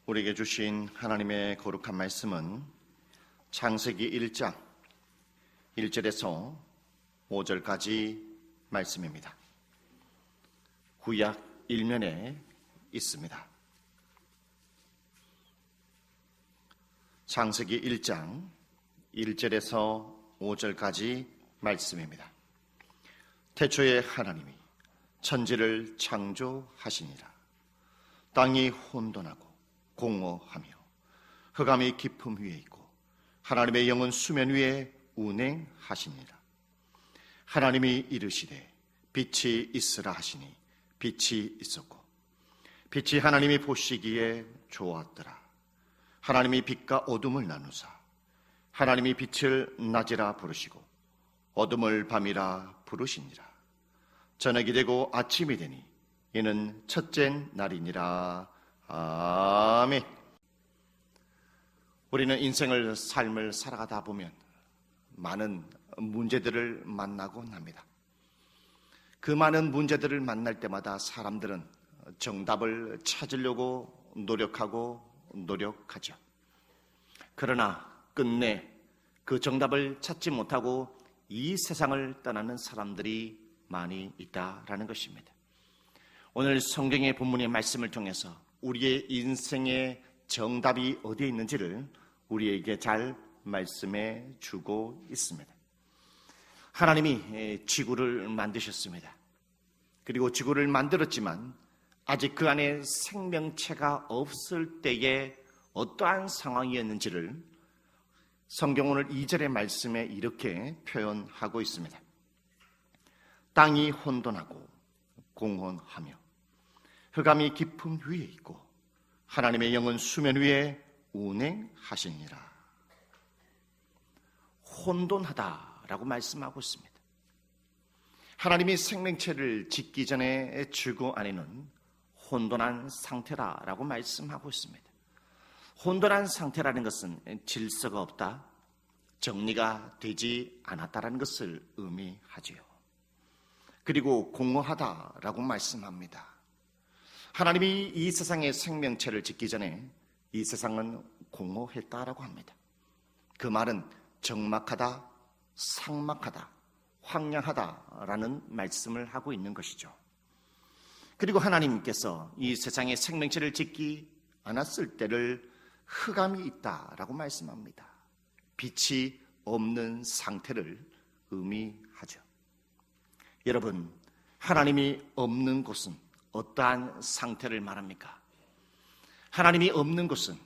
우리에게 주신 하나님의 거룩한 말씀은 창세기 1장 1절에서 5절까지 말씀입니다. 구약 일면에 있습니다. 창세기 1장 1절에서 5절까지 말씀입니다. 태초에 하나님이 천지를 창조하시니라. 땅이 혼돈하고 공허하며 흑암이 깊음 위에 있고 하나님의 영은 수면 위에 운행하시니라. 하나님이 이르시되 빛이 있으라 하시니 빛이 있었고 빛이 하나님이 보시기에 좋았더라. 하나님이 빛과 어둠을 나누사 하나님이 빛을 낮이라 부르시고 어둠을 밤이라 부르시니라. 저녁이 되고 아침이 되니 이는 첫째 날이니라. 아멘. 우리는 인생을 삶을 살아가다 보면 많은 문제들을 만나곤 합니다. 그 많은 문제들을 만날 때마다 사람들은 정답을 찾으려고 노력하죠. 그러나 끝내 그 정답을 찾지 못하고 이 세상을 떠나는 사람들이 많이 있다라는 것입니다. 오늘 성경의 본문의 말씀을 통해서 우리의 인생의 정답이 어디에 있는지를 우리에게 잘 말씀해 주고 있습니다. 하나님이 지구를 만드셨습니다. 그리고 지구를 만들었지만 아직 그 안에 생명체가 없을 때에 어떠한 상황이었는지를 성경 오늘 2절의 말씀에 이렇게 표현하고 있습니다. 땅이 혼돈하고 공허하며 흑암이 깊음 위에 있고 하나님의 영은 수면 위에 운행하시니라. 혼돈하다라고 말씀하고 있습니다. 하나님이 생명체를 짓기 전에 지구 안에는 혼돈한 상태다라고 말씀하고 있습니다. 혼돈한 상태라는 것은 질서가 없다, 정리가 되지 않았다라는 것을 의미하지요. 그리고 공허하다라고 말씀합니다. 하나님이 이 세상의 생명체를 짓기 전에 이 세상은 공허했다라고 합니다. 그 말은 적막하다, 삭막하다, 황량하다라는 말씀을 하고 있는 것이죠. 그리고 하나님께서 이 세상의 생명체를 짓기 않았을 때를 흑암이 있다라고 말씀합니다. 빛이 없는 상태를 의미하죠. 여러분, 하나님이 없는 곳은 어떠한 상태를 말합니까? 하나님이 없는 곳은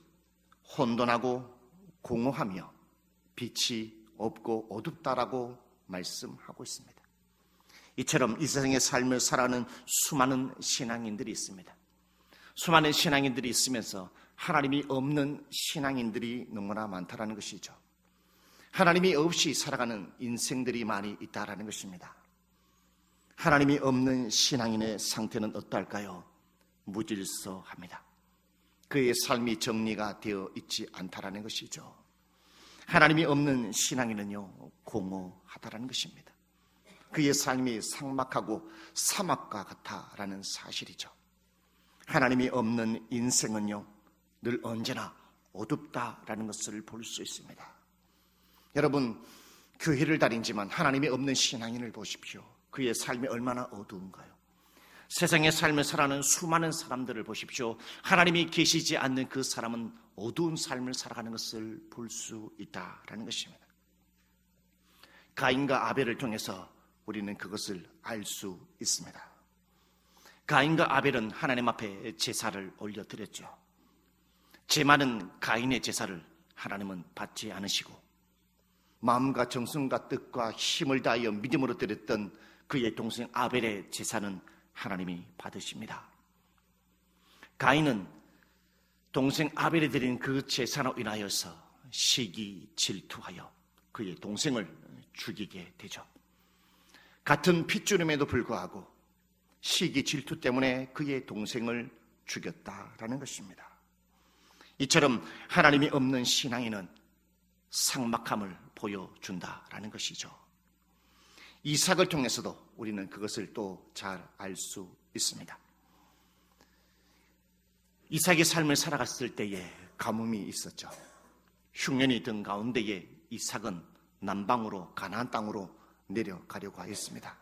혼돈하고 공허하며 빛이 없고 어둡다라고 말씀하고 있습니다. 이처럼 이 세상의 삶을 살아가는 수많은 신앙인들이 있습니다. 수많은 신앙인들이 있으면서 하나님이 없는 신앙인들이 너무나 많다라는 것이죠. 하나님이 없이 살아가는 인생들이 많이 있다라는 것입니다. 하나님이 없는 신앙인의 상태는 어떨까요? 무질서합니다. 그의 삶이 정리가 되어 있지 않다라는 것이죠. 하나님이 없는 신앙인은요, 공허하다라는 것입니다. 그의 삶이 삭막하고 사막과 같다라는 사실이죠. 하나님이 없는 인생은요, 늘 언제나 어둡다라는 것을 볼 수 있습니다. 여러분, 교회를 다니지만 하나님이 없는 신앙인을 보십시오. 그의 삶이 얼마나 어두운가요? 세상의 삶을 살아가는 수많은 사람들을 보십시오. 하나님이 계시지 않는 그 사람은 어두운 삶을 살아가는 것을 볼 수 있다라는 것입니다. 가인과 아벨을 통해서 우리는 그것을 알 수 있습니다. 가인과 아벨은 하나님 앞에 제사를 올려드렸죠. 죄 많은 가인의 제사를 하나님은 받지 않으시고 마음과 정성과 뜻과 힘을 다하여 믿음으로 드렸던 그의 동생 아벨의 제사는 하나님이 받으십니다. 가인은 동생 아벨이 드린 그 제사로 인하여서 시기 질투하여 그의 동생을 죽이게 되죠. 같은 핏줄임에도 불구하고 시기 질투 때문에 그의 동생을 죽였다라는 것입니다. 이처럼 하나님이 없는 신앙인은 삭막함을 보여준다라는 것이죠. 이삭을 통해서도 우리는 그것을 또 잘 알 수 있습니다. 이삭의 삶을 살아갔을 때에 가뭄이 있었죠. 흉년이 든 가운데에 이삭은 남방으로 가나안 땅으로 내려가려고 하였습니다.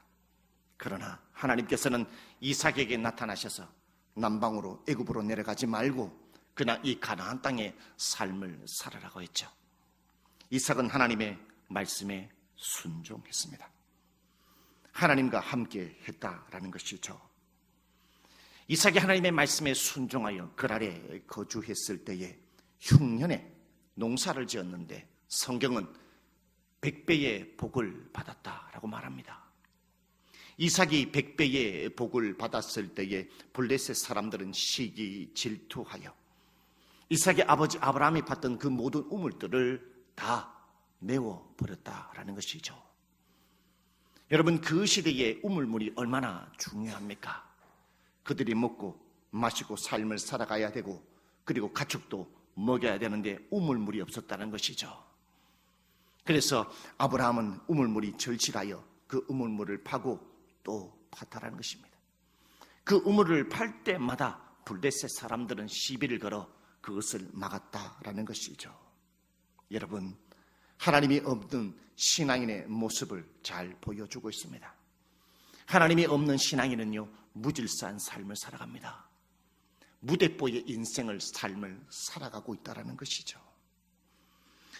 그러나 하나님께서는 이삭에게 나타나셔서 남방으로 애굽으로 내려가지 말고 그냥 이 가나안 땅의 삶을 살아라고 했죠. 이삭은 하나님의 말씀에 순종했습니다. 하나님과 함께 했다라는 것이죠. 이삭이 하나님의 말씀에 순종하여 그랄에 거주했을 때에 흉년에 농사를 지었는데 성경은 100배의 복을 받았다라고 말합니다. 이삭이 100배의 복을 받았을 때에 블레셋 사람들은 시기 질투하여 이삭의 아버지 아브라함이 받던 그 모든 우물들을 다 메워버렸다라는 것이죠. 여러분, 그 시대에 우물물이 얼마나 중요합니까? 그들이 먹고 마시고 삶을 살아가야 되고 그리고 가축도 먹여야 되는데 우물물이 없었다는 것이죠. 그래서 아브라함은 우물물이 절실하여 그 우물물을 파고 또 파타라는 것입니다. 그 우물을 팔 때마다 블레셋 사람들은 시비를 걸어 그것을 막았다라는 것이죠. 여러분, 하나님이 없는 신앙인의 모습을 잘 보여주고 있습니다. 하나님이 없는 신앙인은요, 무질서한 삶을 살아갑니다. 무대뽀의 인생을 삶을 살아가고 있다는 것이죠.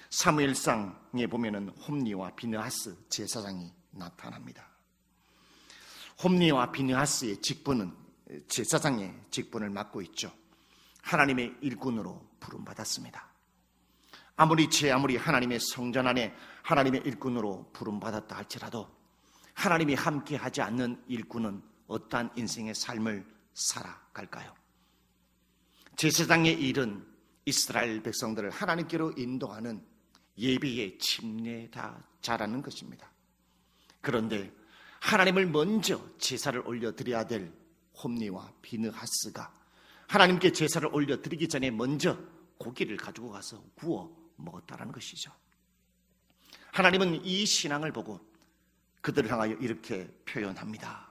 사무엘상에 보면은 홈리와 비느하스 제사장이 나타납니다. 홈리와 비느하스의 직분은 제사장의 직분을 맡고 있죠. 하나님의 일꾼으로 부름받았습니다. 아무리 하나님의 성전 안에 하나님의 일꾼으로 부름받았다 할지라도 하나님이 함께하지 않는 일꾼은 어떠한 인생의 삶을 살아갈까요? 제사장의 일은 이스라엘 백성들을 하나님께로 인도하는 예배의 침례자라는 것입니다. 그런데 하나님을 먼저 제사를 올려드려야 될 홈리와 비느하스가 하나님께 제사를 올려드리기 전에 먼저 고기를 가지고 가서 구워 먹었다는 것이죠. 하나님은 이 신앙을 보고 그들을 향하여 이렇게 표현합니다.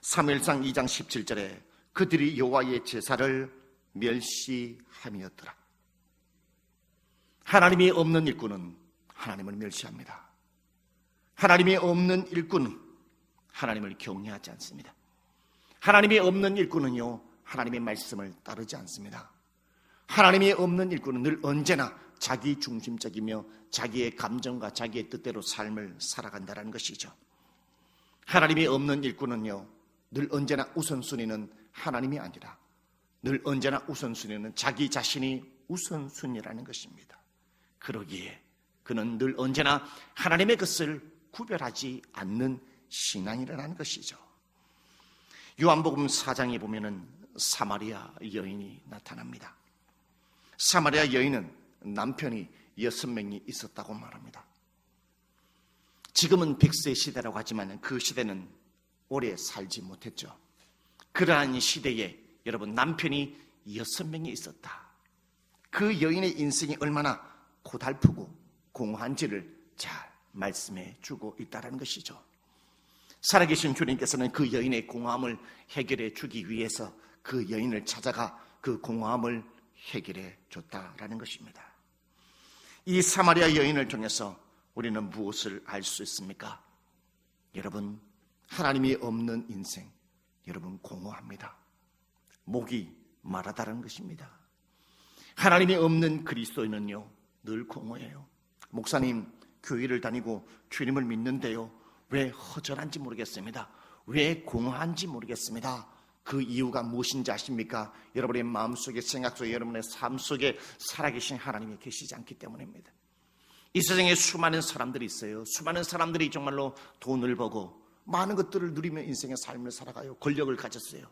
사무엘상 2장 17절에 그들이 여호와의 제사를 멸시함이었더라. 하나님이 없는 일꾼은 하나님을 멸시합니다. 하나님이 없는 일꾼은 하나님을 경외하지 않습니다. 하나님이 없는 일꾼은요, 하나님의 말씀을 따르지 않습니다. 하나님이 없는 일꾼은 늘 언제나 자기 중심적이며 자기의 감정과 자기의 뜻대로 삶을 살아간다는 것이죠. 하나님이 없는 일꾼은요, 늘 언제나 우선순위는 하나님이 아니라 늘 언제나 우선순위는 자기 자신이 우선순위라는 것입니다. 그러기에 그는 늘 언제나 하나님의 것을 구별하지 않는 신앙이라는 것이죠. 요한복음 4장에 보면은 사마리아 여인이 나타납니다. 사마리아 여인은 남편이 6명이 있었다고 말합니다. 지금은 100세 시대라고 하지만 그 시대는 오래 살지 못했죠. 그러한 시대에 여러분, 남편이 6명이 있었다. 그 여인의 인생이 얼마나 고달프고 공허한지를 잘 말씀해 주고 있다는 것이죠. 살아계신 주님께서는 그 여인의 공허함을 해결해 주기 위해서 그 여인을 찾아가 그 공허함을 해결해 줬다라는 것입니다. 이 사마리아 여인을 통해서 우리는 무엇을 알 수 있습니까? 여러분, 하나님이 없는 인생, 여러분 공허합니다. 목이 마르다는 것입니다. 하나님이 없는 그리스도인은요, 늘 공허해요. 목사님, 교회를 다니고 주님을 믿는데요, 왜 허전한지 모르겠습니다. 왜 공허한지 모르겠습니다. 그 이유가 무엇인지 아십니까? 여러분의 마음속에, 생각 속에, 여러분의 삶 속에 살아계신 하나님이 계시지 않기 때문입니다. 이 세상에 수많은 사람들이 있어요. 수많은 사람들이 정말로 돈을 벌고 많은 것들을 누리며 인생의 삶을 살아가요. 권력을 가졌어요.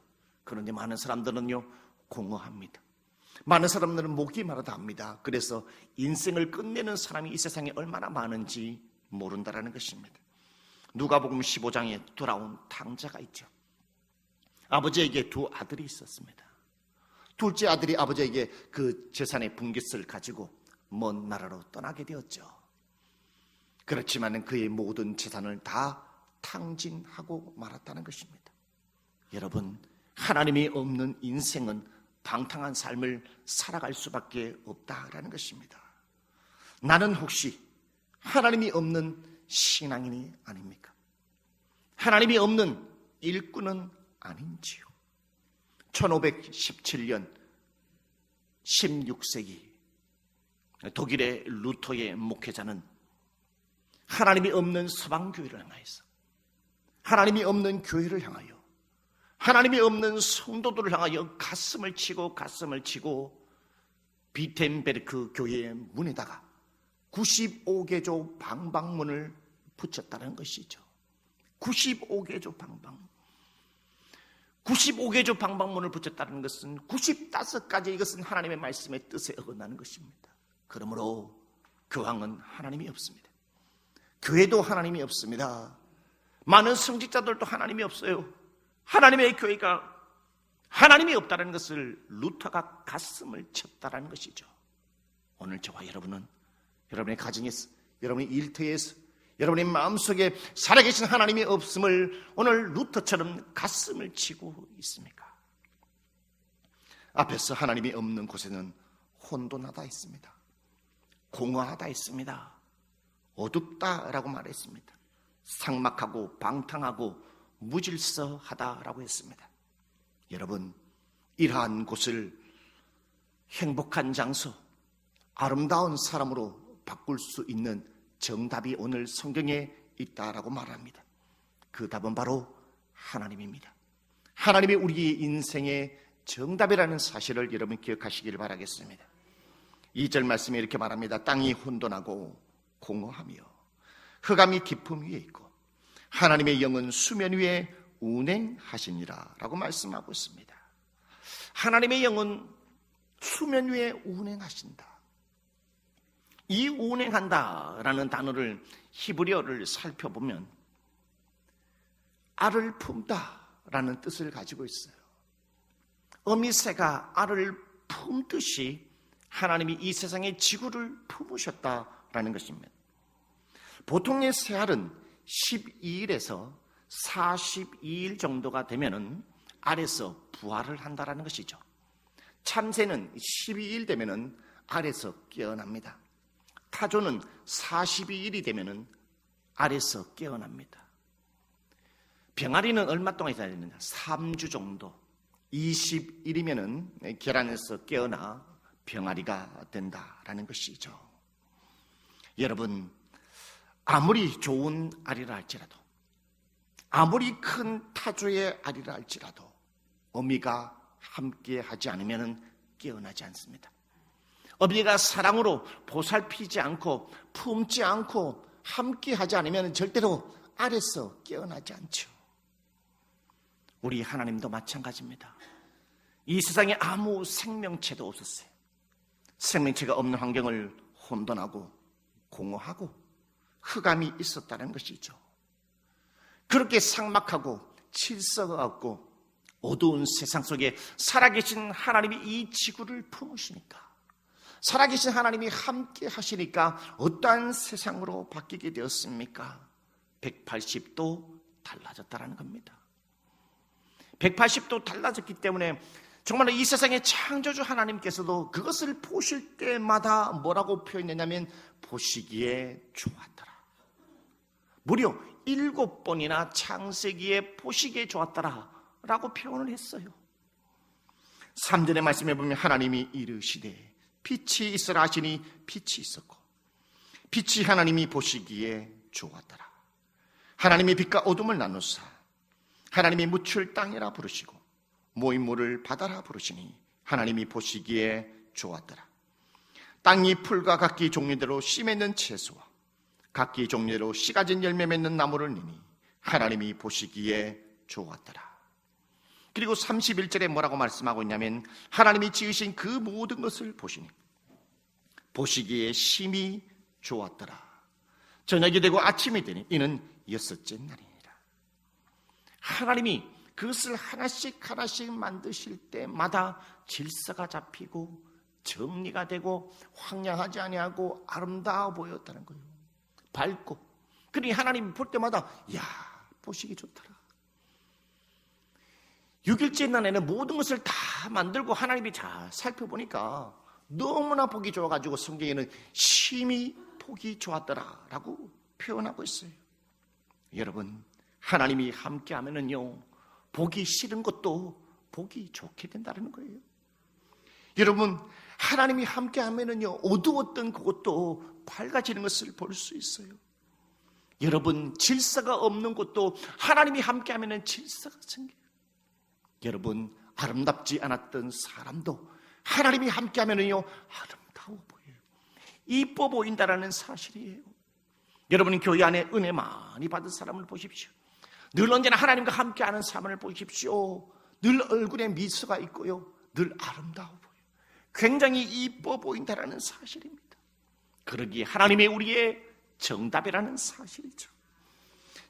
그런데 많은 사람들은요, 공허합니다. 많은 사람들은 목이 마르다 합니다. 그래서 인생을 끝내는 사람이 이 세상에 얼마나 많은지 모른다라는 것입니다. 누가복음 15장에 돌아온 탕자가 있죠. 아버지에게 두 아들이 있었습니다. 둘째 아들이 아버지에게 그 재산의 분깃을 가지고 먼 나라로 떠나게 되었죠. 그렇지만 그의 모든 재산을 다 탕진하고 말았다는 것입니다. 여러분, 하나님이 없는 인생은 방탕한 삶을 살아갈 수밖에 없다라는 것입니다. 나는 혹시 하나님이 없는 신앙인이 아닙니까? 하나님이 없는 일꾼은 아닌지요? 1517년 16세기 독일의 루터의 목회자는 하나님이 없는 서방교회를 향하여서, 하나님이 없는 교회를 향하여, 하나님이 없는 성도들을 향하여 가슴을 치고 비텐베르크 교회의 문에다가 95개조 방방문을 붙였다는 것이죠. 95개조 방방문. 95개조 방방문을 붙였다는 것은 95가지 이것은 하나님의 말씀의 뜻에 어긋나는 것입니다. 그러므로 교황은 하나님이 없습니다. 교회도 하나님이 없습니다. 많은 성직자들도 하나님이 없어요. 하나님의 교회가 하나님이 없다는 것을 루터가 가슴을 쳤다는 것이죠. 오늘 저와 여러분은 여러분의 가정에서, 여러분의 일터에서, 여러분의 마음속에 살아계신 하나님이 없음을 오늘 루터처럼 가슴을 치고 있습니까? 앞에서 하나님이 없는 곳에는 혼돈하다 했습니다. 공허하다 했습니다. 어둡다라고 말했습니다. 삭막하고 방탕하고 무질서하다라고 했습니다. 여러분, 이러한 곳을 행복한 장소, 아름다운 사람으로 바꿀 수 있는 정답이 오늘 성경에 있다라고 말합니다. 그 답은 바로 하나님입니다. 하나님이 우리의 인생의 정답이라는 사실을 여러분 기억하시기를 바라겠습니다. 2절 말씀에 이렇게 말합니다. 땅이 혼돈하고 공허하며 흑암이 깊음 위에 있고 하나님의 영은 수면 위에 운행하시니라 라고 말씀하고 있습니다. 하나님의 영은 수면 위에 운행하신다. 이 운행한다라는 단어를 히브리어를 살펴보면 알을 품다라는 뜻을 가지고 있어요. 어미새가 알을 품듯이 하나님이 이 세상의 지구를 품으셨다라는 것입니다. 보통의 새알은 12일에서 42일 정도가 되면은 알에서 부화를 한다라는 것이죠. 참새는 12일 되면은 알에서 깨어납니다. 타조는 42일이 되면은 알에서 깨어납니다. 병아리는 얼마 동안 있어야 되느냐? 3주 정도. 20일이면은 계란에서 깨어나 병아리가 된다라는 것이죠. 여러분, 아무리 좋은 알이라 할지라도, 아무리 큰 타조의 알이라 할지라도 어미가 함께 하지 않으면 깨어나지 않습니다. 어미가 사랑으로 보살피지 않고 품지 않고 함께 하지 않으면 절대로 알에서 깨어나지 않죠. 우리 하나님도 마찬가지입니다. 이 세상에 아무 생명체도 없었어요. 생명체가 없는 환경을 혼돈하고 공허하고 흑암이 있었다는 것이죠. 그렇게 삭막하고 질서가 없고 어두운 세상 속에 살아계신 하나님이 이 지구를 품으시니까, 살아계신 하나님이 함께 하시니까 어떠한 세상으로 바뀌게 되었습니까? 180도 달라졌다는 겁니다. 180도 달라졌기 때문에 정말로 이 세상의 창조주 하나님께서도 그것을 보실 때마다 뭐라고 표현했냐면 보시기에 좋았더라. 무려 7번이나 창세기에 보시기에 좋았더라 라고 표현을 했어요. 3절의 말씀에 보면 하나님이 이르시되 빛이 있으라 하시니 빛이 있었고 빛이 하나님이 보시기에 좋았더라. 하나님이 빛과 어둠을 나누사 하나님이 묻힐 땅이라 부르시고 모임물을 바다라 부르시니 하나님이 보시기에 좋았더라. 땅이 풀과 각기 종류대로 씨 맺는 채소와 각기 종류대로 씨 가진 열매 맺는 나무를 내니 하나님이 보시기에 좋았더라. 그리고 31절에 뭐라고 말씀하고 있냐면 하나님이 지으신 그 모든 것을 보시니 보시기에 심히 좋았더라. 저녁이 되고 아침이 되니 이는 6째 날이니라. 하나님이 그것을 하나씩 만드실 때마다 질서가 잡히고 정리가 되고 황량하지 아니하고 아름다워 보였다는 거예요. 밝고. 그러니 하나님 볼 때마다 야, 보시기 좋더라. 6일째 날에는 모든 것을 다 만들고 하나님이 잘 살펴보니까 너무나 보기 좋아가지고 성경에는 심히 보기 좋았더라라고 표현하고 있어요. 여러분, 하나님이 함께하면은요, 보기 싫은 것도 보기 좋게 된다는 거예요. 여러분, 하나님이 함께하면은요, 어두웠던 그것도 밝아지는 것을 볼 수 있어요. 여러분, 질서가 없는 곳도 하나님이 함께하면은 질서가 생겨요. 여러분, 아름답지 않았던 사람도 하나님이 함께하면은요, 아름다워 보여요. 이뻐 보인다라는 사실이에요. 여러분, 교회 안에 은혜 많이 받은 사람을 보십시오. 늘 언제나 하나님과 함께하는 사람을 보십시오. 늘 얼굴에 미소가 있고요, 늘 아름다워 보여요. 굉장히 이뻐 보인다라는 사실입니다. 그러기에 하나님의 우리의 정답이라는 사실이죠.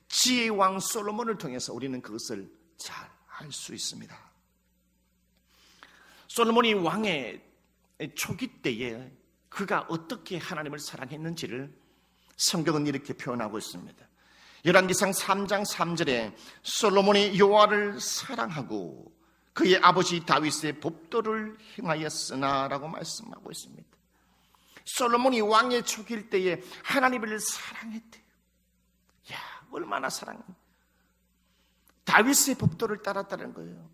지혜의 왕 솔로몬을 통해서 우리는 그것을 잘 알 수 있습니다. 솔로몬이 왕의 초기 때에 그가 어떻게 하나님을 사랑했는지를 성경은 이렇게 표현하고 있습니다. 열왕기상 3장 3절에 솔로몬이 여호와를 사랑하고 그의 아버지 다윗의 법도를 행하였으나 라고 말씀하고 있습니다. 솔로몬이 왕의 초기일 때에 하나님을 사랑했대요. 야, 얼마나 사랑했는지. 다윗의 법도를 따랐다는 거예요.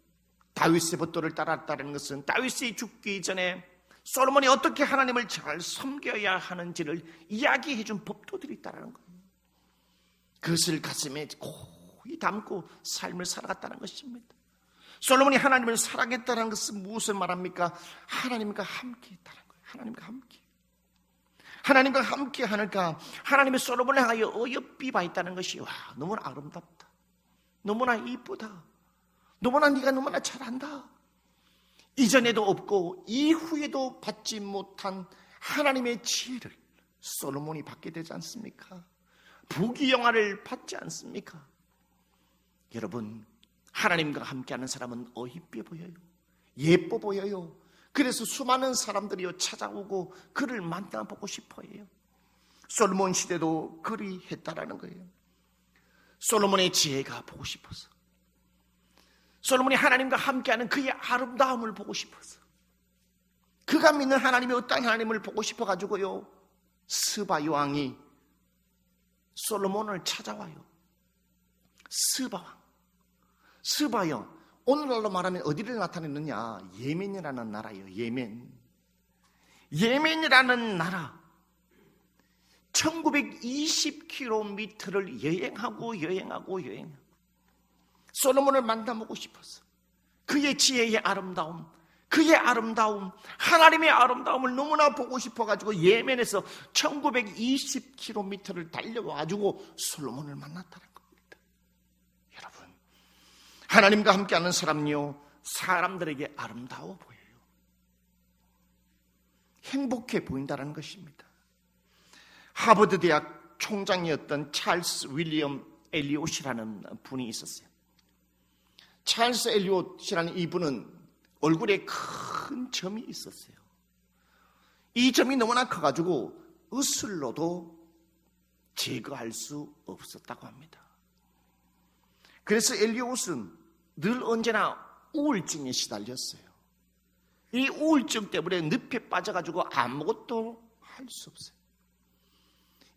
다윗의 법도를 따랐다는 것은 다윗이 죽기 전에 솔로몬이 어떻게 하나님을 잘 섬겨야 하는지를 이야기해 준 법도들이 있다는 거예요. 그것을 가슴에 고이 담고 삶을 살아갔다는 것입니다. 솔로몬이 하나님을 사랑했다는 것은 무엇을 말합니까? 하나님과 함께 했다는 거예요. 하나님과 함께. 하나님과 함께 하니까 하나님의 솔로몬을 향하여 어여삐 봐 있다는 것이, 와, 너무나 아름답다, 너무나 이쁘다, 너무나 네가 너무나 잘한다. 이전에도 없고 이후에도 받지 못한 하나님의 지혜를 솔로몬이 받게 되지 않습니까? 부귀영화를 받지 않습니까? 여러분, 하나님과 함께하는 사람은 어이삐 보여요. 예뻐 보여요. 그래서 수많은 사람들이 찾아오고 그를 만나보고 싶어 해요. 솔로몬 시대도 그리했다라는 거예요. 솔로몬의 지혜가 보고 싶어서, 솔로몬이 하나님과 함께하는 그의 아름다움을 보고 싶어서, 그가 믿는 하나님이 어떤 하나님을 보고 싶어가지고요, 스바 왕이 솔로몬을 찾아와요. 스바 왕, 스바요, 오늘날로 말하면 어디를 나타내느냐? 예멘이라는 나라예요. 예멘이라는 나라, 1920km를 여행하고 솔로몬을 만나보고 싶어서 그의 지혜의 아름다움, 하나님의 아름다움을 너무나 보고 싶어가지고 예멘에서 1920km를 달려와가지고 솔로몬을 만났다는 겁니다. 여러분, 하나님과 함께하는 사람은요, 사람들에게 아름다워 보여요. 행복해 보인다는 것입니다. 하버드 대학 총장이었던 찰스 윌리엄 엘리엇이라는 분이 있었어요. 찰스 엘리엇이라는 이분은 얼굴에 큰 점이 있었어요. 이 점이 너무나 커가지고 의술로도 제거할 수 없었다고 합니다. 그래서 엘리엇은 늘 언제나 우울증에 시달렸어요. 이 우울증 때문에 늪에 빠져가지고 아무것도 할 수 없어요.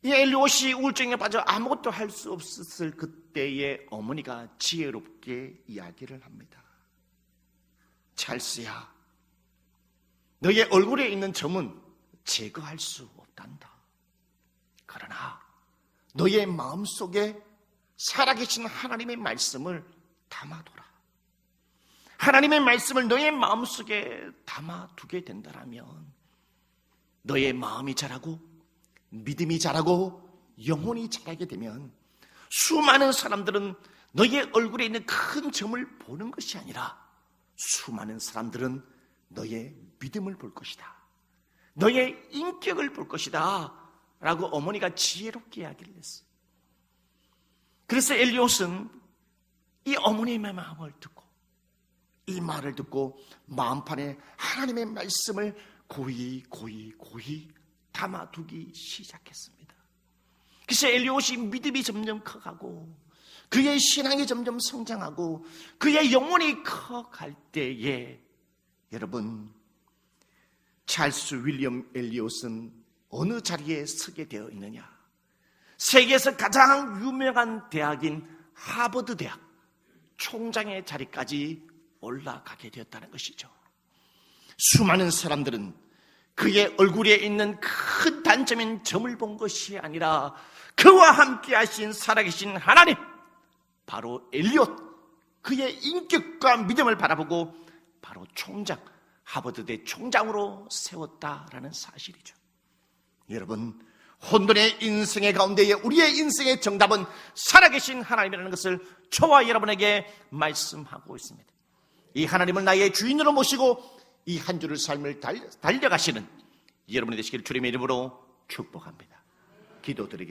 이 엘리엇이 우울증에 빠져 아무것도 할 수 없었을 그때의 어머니가 지혜롭게 이야기를 합니다. 찰스야, 너의 얼굴에 있는 점은 제거할 수 없단다. 그러나 너의 마음속에 살아계신 하나님의 말씀을 담아둬라. 하나님의 말씀을 너의 마음속에 담아두게 된다면 너의 마음이 자라고 믿음이 자라고 영혼이 자라게 되면 수많은 사람들은 너의 얼굴에 있는 큰 점을 보는 것이 아니라 수많은 사람들은 너의 믿음을 볼 것이다, 너의 인격을 볼 것이다 라고 어머니가 지혜롭게 이야기를 했어요. 그래서 엘리엇은 이 어머니의 마음을 듣고, 이 말을 듣고 마음판에 하나님의 말씀을 고이 담아두기 시작했습니다. 그래서 엘리엇이 믿음이 점점 커가고 그의 신앙이 점점 성장하고 그의 영혼이 커갈 때에 여러분, 찰스 윌리엄 엘리엇은 어느 자리에 서게 되어 있느냐? 세계에서 가장 유명한 대학인 하버드 대학 총장의 자리까지 올라가게 되었다는 것이죠. 수많은 사람들은 그의 얼굴에 있는 큰 단점인 점을 본 것이 아니라 그와 함께 하신 살아계신 하나님, 바로 엘리엇, 그의 인격과 믿음을 바라보고 바로 총장, 하버드대 총장으로 세웠다라는 사실이죠. 여러분, 혼돈의 인생의 가운데에 우리의 인생의 정답은 살아계신 하나님이라는 것을 저와 여러분에게 말씀하고 있습니다. 이 하나님을 나의 주인으로 모시고 이 한 주를 삶을 달려가시는 여러분이 되시기를 주님의 이름으로 축복합니다. 기도드리겠습니다.